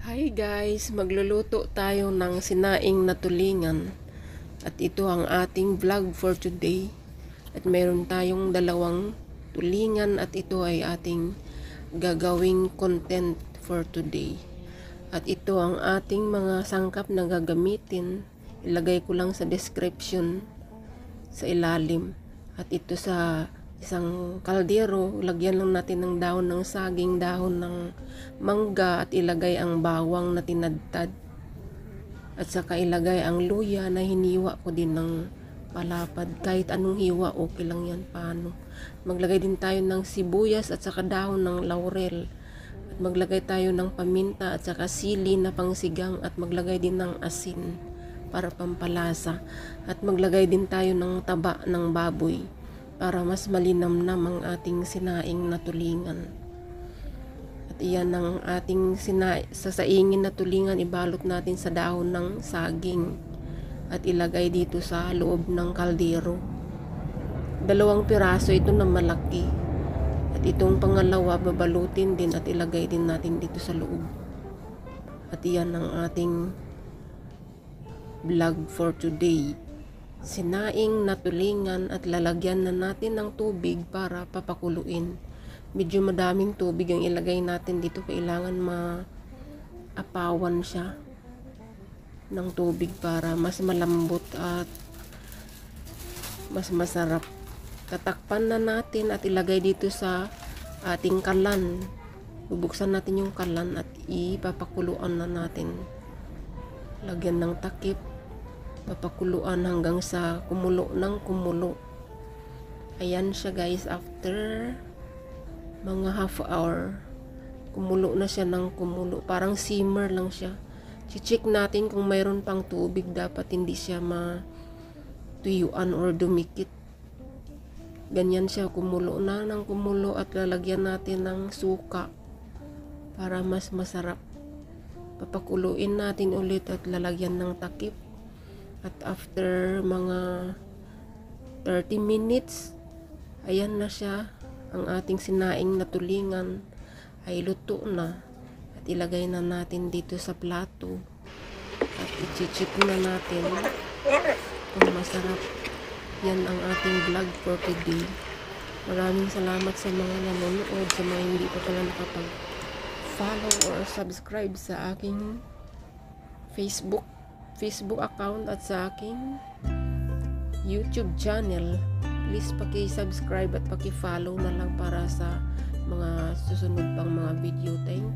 Hi guys, magluluto tayo ng sinaing na tulingan at ito ang ating vlog for today. At mayroon tayong dalawang tulingan at ito ay ating gagawing content for today. At ito ang ating mga sangkap na gagamitin. Ilagay ko lang sa description sa ilalim. At ito sa isang kaldero, lagyan lang natin ng dahon ng saging, dahon ng mangga at ilagay ang bawang na tinadtad. At saka ilagay ang luya na hiniwa ko din ng palapad. Kahit anong hiwa, okay lang yan. Paano? Maglagay din tayo ng sibuyas at saka dahon ng laurel. At maglagay tayo ng paminta at saka sili na pangsigang at maglagay din ng asin para pampalasa. At maglagay din tayo ng taba ng baboy para mas malinamnam ang ating sinaing na tulingan. At iyan ang ating sasaingin na tulingan, ibalot natin sa dahon ng saging at ilagay dito sa loob ng kaldero. 2 piraso ito na malaki. At itong pangalawa babalutin din at ilagay din natin dito sa loob. At iyan ang ating vlog for today. Sinaing na tulingan at lalagyan na natin ng tubig para papakuluin. Medyo madaming tubig ang ilagay natin dito, kailangan maapawan siya ng tubig para mas malambot at mas masarap. Tatakpan na natin at ilagay dito sa ating kalan. Bubuksan natin yung kalan at ipapakuluan na natin. Lagyan ng takip. Papakuluan hanggang sa kumulo ng kumulo. Ayan siya guys, after mga half hour kumulo na siya ng kumulo, parang simmer lang siya. Check natin kung mayroon pang tubig, dapat hindi siya matuyuan or dumikit. Ganyan siya, kumulo na ng kumulo at lalagyan natin ng suka para mas masarap. Papakuluin natin ulit at lalagyan ng takip. At after mga 30 minutes, ayan na siya. Ang ating sinaing na tulingan ay luto na. At ilagay na natin dito sa plato. At i-check na natin kung masarap. Yan ang ating vlog for today. Maraming salamat sa mga nanonood, sa mga hindi pa pala nakapag-follow or subscribe sa aking Facebook account at sa aking YouTube channel. Please paki-subscribe at paki-follow na lang para sa mga susunod pang mga video. Thank you.